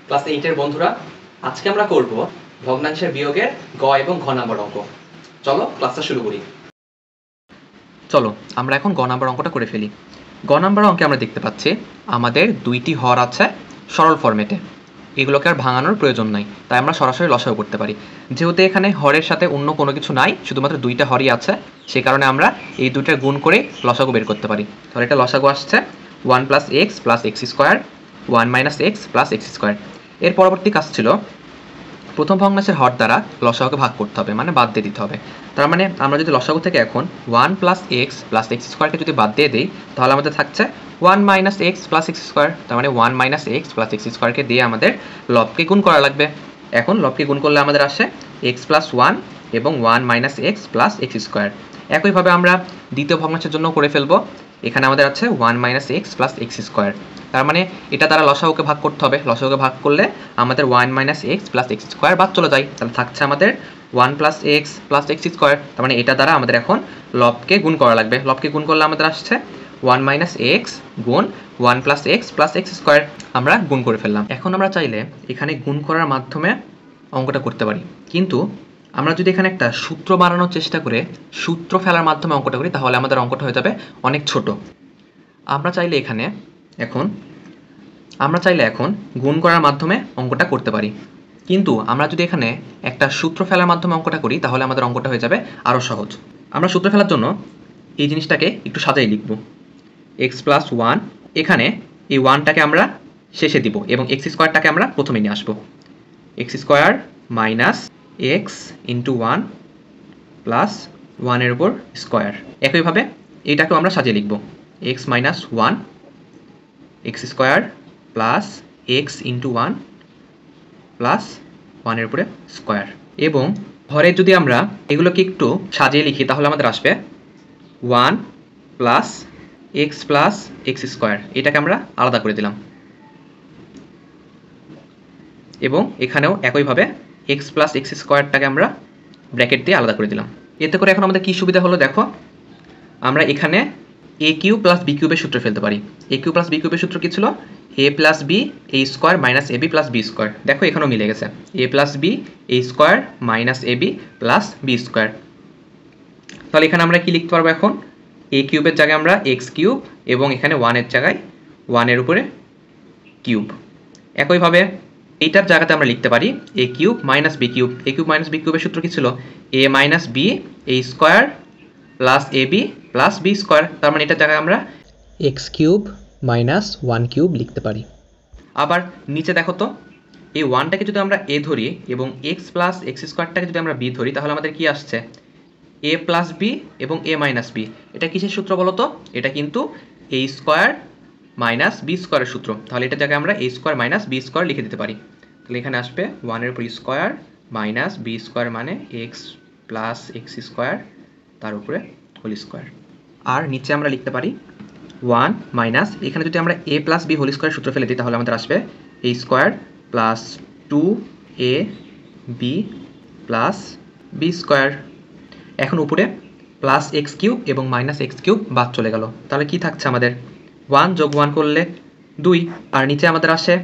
Class 8 এর বন্ধুরা, আজকে আমরা করব ভগ্নাংশের বিয়োগের গ এবং ঘ নাম্বার অঙ্ক। চলো ক্লাসটা শুরু করি। চলো আমরা এখন গ নাম্বার অঙ্কটা করে ফেলি। গ নাম্বার অঙ্কে আমরা দেখতে পাচ্ছি আমাদের দুইটি হর আছে সরল ফরম্যাটে, এগুলোকে আর ভাঙানোর প্রয়োজন নাই, তাই আমরা সরাসরি লসাগু করতে পারি। যেহেতু এখানে হরের সাথে অন্য কোনো কিছু নাই, শুধুমাত্র দুইটা হরই আছে, সে কারণে আমরা এই দুইটার গুণ করে লসাগু বের করতে পারি। তাহলে এটা লসাগু আসছে 1 + x + x square 1 - x + x square. এর পরবর্তী কাজ ছিল প্রথম ভগ্নাংশের হর দ্বারা লসাগুকে ভাগ করতে হবে, মানে বাদ দিয়ে দিতে হবে। তার মানে আমরা যদি লসাগু থেকে এখন 1 + x + x স্কোয়ারকে যদি বাদ দিয়ে দিই, তাহলে আমাদের থাকছে 1 - x + x স্কোয়ার। তার মানে 1 - x + x স্কোয়ারকে দিয়ে আমাদের লবকে গুণ করা লাগবে। এখন লবকে গুণ করলে আমাদের আসে x + 1 এবং 1 - x + x স্কোয়ার। একইভাবে আমরা দ্বিতীয় ভগ্নাংশের জন্য করে ফেলবো। এখানে আমাদের আছে 1 - x + x স্কোয়ার। তার মানে এটা দ্বারা লসাগুকে ভাগ করতে হবে। লসাগুকে ভাগ করলে আমাদের 1 - x + x স্কোয়ার বাদ চলে যায়। তাহলে থাকছে আমাদের 1 + x + x স্কোয়ার। তার মানে এটা দ্বারা আমাদের এখন লবকে গুণ করা লাগবে। লবকে গুণ করলে আমাদের আসছে 1 - x গুণ 1 + x + x স্কোয়ার। আমরা গুণ করে ফেললাম। এখন আমরা চাইলে এখানে গুণ করার মাধ্যমে অঙ্কটা করতে পারি, কিন্তু আমরা যদি এখানে একটা সূত্র বানানোর চেষ্টা করে সূত্র ফেলার মাধ্যমে অঙ্কটা করি, তাহলে আমাদের অঙ্কটা হয়ে যাবে অনেক ছোট। আমরা চাইলে এখন গুণ করার মাধ্যমে অঙ্কটা করতে পারি, কিন্তু আমরা যদি এখানে একটা সূত্র ফেলার মাধ্যমে অঙ্কটা করি, তাহলে আমাদের অঙ্কটা হয়ে যাবে আরও সহজ। আমরা সূত্র ফেলার জন্য এই জিনিসটাকে একটু সাজাই লিখব। x + 1, এখানে এই 1টাকে আমরা শেষে দিব এবং x স্কোয়ারটাকে আমরা প্রথমে নিয়ে আসবো। x square minus x into 1 plus 1 উপর স্কোয়ার। একইভাবে এইটাকেও আমরা সাজিয়ে লিখব। x - 1 x square plus x into 1 plus 1 উপরে স্কোয়ার। এবং হরে যদি আমরা এগুলোকে একটু সাজিয়ে লিখি, তাহলে আমাদের আসবে 1 plus x plus x square. এটাকে আমরা আলাদা করে দিলাম এবং এখানেও একইভাবে x প্লাস x স্কোয়ারটাকে আমরা ব্র্যাকেট দিয়ে আলাদা করে দিলাম। এতে করে এখন আমাদের কী সুবিধা হলো দেখো, আমরা এখানে a কিউব প্লাস b কিউবের সূত্র ফেলতে পারি। a কিউব প্লাস b কিউবের সূত্র কী ছিল? a plus b a square minus ab plus b square. দেখো এখানেও মিলে গেছে, a plus b a square minus ab plus b square. তাহলে এখানে আমরা কি লিখতে পারবো এখন? a কিউবের জায়গায় আমরা x কিউব এবং এখানে 1-এর জায়গায় 1-এর উপরে কিউব। একইভাবে এইটার জায়গাতে আমরা লিখতে পারি a cube minus b cube. a cube minus b কিউবের সূত্র কী ছিল? a minus b a square plus ab plus b square. তার মানে এটার জায়গায় আমরা x কিউব মাইনাস 1 কিউব লিখতে পারি। আবার নিচে দেখো তো, এই 1টাকে যদি আমরা a ধরি এবং x প্লাস x স্কোয়ারটাকে যদি আমরা b ধরি, তাহলে আমাদের কি আসছে? a প্লাস b এবং a মাইনাস b। এটা কিসের সূত্র বলো তো? এটা কিন্তু a স্কোয়ার মাইনাস b স্কোয়ারের সূত্র। তাহলে এটার জায়গায় আমরা a square minus b square লিখে দিতে পারি। তাহলে এখানে আসবে 1-এর উপর স্কোয়ার মাইনাস b স্কোয়ার মানে x প্লাস x স্কোয়ার তার উপরে হোল স্কোয়ার। আর নিচে আমরা লিখতে পারি 1 মাইনাস, এখানে যদি আমরা a plus b whole square সূত্র ফেলে দিই, তাহলে আমাদের আসবে a square plus 2ab plus b square. এখন উপরে প্লাস এক্স কিউব এবং মাইনাস এক্স কিউব বাদ চলে গেল। তাহলে কি থাকছে আমাদের? 1 যোগ 1 করলে 2, আর নিচে আমাদের আসে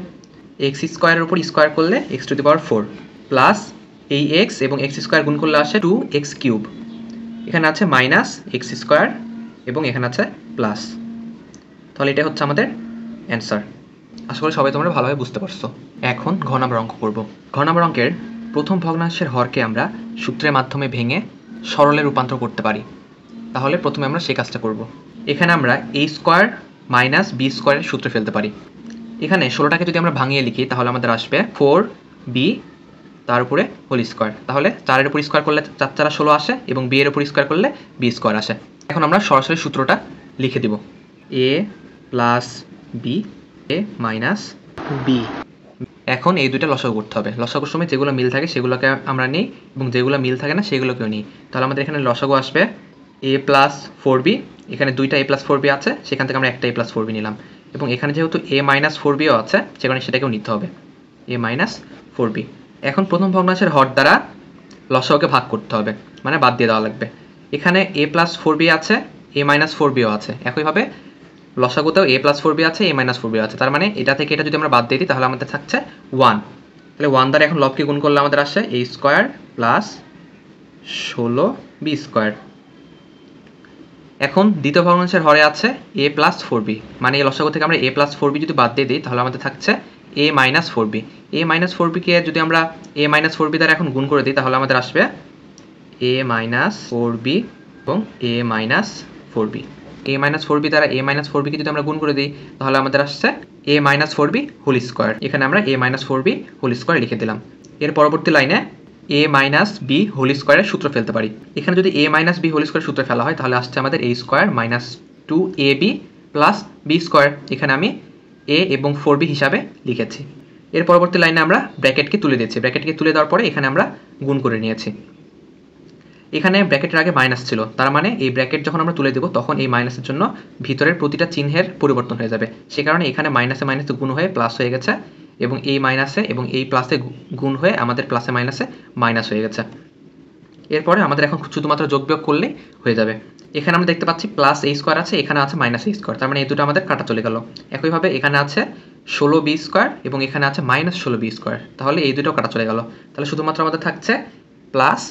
এক্স স্কোয়ারের উপর স্কোয়ার করলে x⁴ প্লাস এই এক্স এবং এক্স স্কোয়ার গুণ করলে আসে 2x কিউব। এখানে আছে মাইনাস এক্স স্কোয়ার এবং এখানে আছে প্লাস। তাহলে এটা হচ্ছে আমাদের অ্যান্সার। আশা করি সবাই তোমরা ভালোভাবে বুঝতে পারছো। এখন ঘ নাম্বার অঙ্ক করব। ঘ নাম্বার অঙ্কের প্রথম ভগ্নাংশের হরকে আমরা সূত্রের মাধ্যমে ভেঙে সরলে রূপান্তর করতে পারি। তাহলে প্রথমে আমরা সেই কাজটা করব। এখানে আমরা a স্কোয়ার মাইনাস b স্কোয়ারের সূত্র ফেলতে পারি। এখানে 16টাকে যদি আমরা ভাঙিয়ে লিখি, তাহলে আমাদের আসবে 4b তার উপরে হোল স্কোয়ার। তাহলে 4-এর উপর স্কোয়ার করলে 4 × 4 = 16 আসে এবং b এর উপর স্কোয়ার করলে b স্কোয়ার আসে। এখন আমরা সরাসরি সূত্রটা লিখে দিব, a plus b a minus b। এখন এই দুইটা লসাগু করতে হবে। লসাগুর সময় যেগুলো মিল থাকে সেগুলোকে আমরা নিই এবং যেগুলো মিল থাকে না সেগুলোকেও নিই। তাহলে আমাদের এখানে লসাগু আসবে a প্লাস 4b। এখানে দুইটা a প্লাস 4b আছে, সেখান থেকে আমরা একটা a প্লাস 4b নিলাম এবং এখানে যেহেতু a মাইনাস 4bও আছে, সেখানে সেটাকেও নিতে হবে, a মাইনাস 4b। এখন প্রথম ভগ্নাংশের হর দ্বারা লসাগুকে ভাগ করতে হবে, মানে বাদ দিয়ে দেওয়া লাগবে। এখানে a প্লাস 4b আছে, a মাইনাস 4bও আছে। একইভাবে লসাগুতেও a প্লাস 4b আছে, a মাইনাস 4b আছে, তার মানে এটা থেকে এটা যদি আমরা বাদ দিয়ে দিই তাহলে আমাদের থাকছে 1। তাহলে 1 দ্বারা এখন লবকে গুণ করলে আমাদের আসে a square plus 16b square. এখন দ্বিতীয় ভগ্নাংশের হরে আছে a প্লাস 4b, মানে এই লসাগু থেকে আমরা a প্লাস 4b যদি বাদ দিয়ে দিই তাহলে আমাদের থাকছে a minus 4b। a minus 4b কে যদি আমরা a মাইনাস 4b দ্বারা এখন গুণ করে দিই তাহলে আমাদের আসবে a মাইনাস 4b এবং a minus 4b। a minus 4b দ্বারা a মাইনাস 4b কে যদি আমরা গুণ করে দিই তাহলে আমাদের আসছে a minus 4b whole square. এখানে আমরা a minus 4b whole square লিখে দিলাম। এর পরবর্তী লাইনে a মাইনাস b হোল স্কোয়ারের সূত্র ফেলতে পারি। এখানে যদি a মাইনাস b হোল স্কোয়ারের সূত্র ফেলা হয় তাহলে আসছে আমাদের a square minus 2ab plus b square. এখানে আমি a এবং 4b হিসাবে লিখেছি। এর পরবর্তী লাইনে আমরা ব্র্যাকেটকে তুলে দিয়েছি। ব্র্যাকেটকে তুলে দেওয়ার পরে এখানে আমরা গুণ করে নিয়েছি। এখানে ব্র্যাকেটের আগে মাইনাস ছিল, তার মানে এই ব্র্যাকেট যখন আমরা তুলে দেব তখন এই মাইনাসের জন্য ভিতরের প্রতিটা চিহ্নের পরিবর্তন হয়ে যাবে। সে কারণে এখানে মাইনাসে মাইনাসে গুণ হয়ে প্লাস হয়ে গেছে এবং এই মাইনাসে এবং এই প্লাসে গুণ হয়ে আমাদের প্লাসে মাইনাসে মাইনাস হয়ে গেছে। এরপরে আমাদের এখন শুধুমাত্র যোগ বিয়োগ করলেই হয়ে যাবে। এখানে আমরা দেখতে পাচ্ছি প্লাস a স্কোয়ার আছে, এখানে আছে মাইনাস a স্কোয়ার, তার মানে এই দুটো আমাদের কাটা চলে গেল। একইভাবে এখানে আছে 16b স্কোয়ার এবং এখানে আছে মাইনাস 16b স্কোয়ার, তাহলে এই দুটো কাটা চলে গেল। তাহলে শুধুমাত্র আমাদের থাকছে প্লাস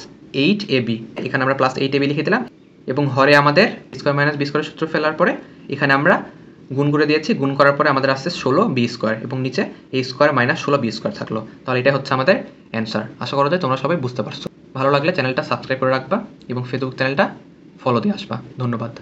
8ab। এখানে আমরা প্লাস 8ab লিখে দিলাম এবং হরে আমাদের স্কোয়ার মাইনাস বি স্কোয়ারের সূত্র ফেলার পরে এখানে আমরা গুণ করে দিয়েছি। গুণ করার পরে আমাদের আসছে 16b স্কোয়ার এবং নিচে a square minus 16b square থাকলো। তাহলে এটা হচ্ছে আমাদের অ্যান্সার। আশা করা যায় তোমরা সবাই বুঝতে পারছো। ভালো লাগলে চ্যানেলটা সাবস্ক্রাইব করে রাখবা এবং ফেসবুক চ্যানেলটা ফলো দিয়ে আসবা। ধন্যবাদ।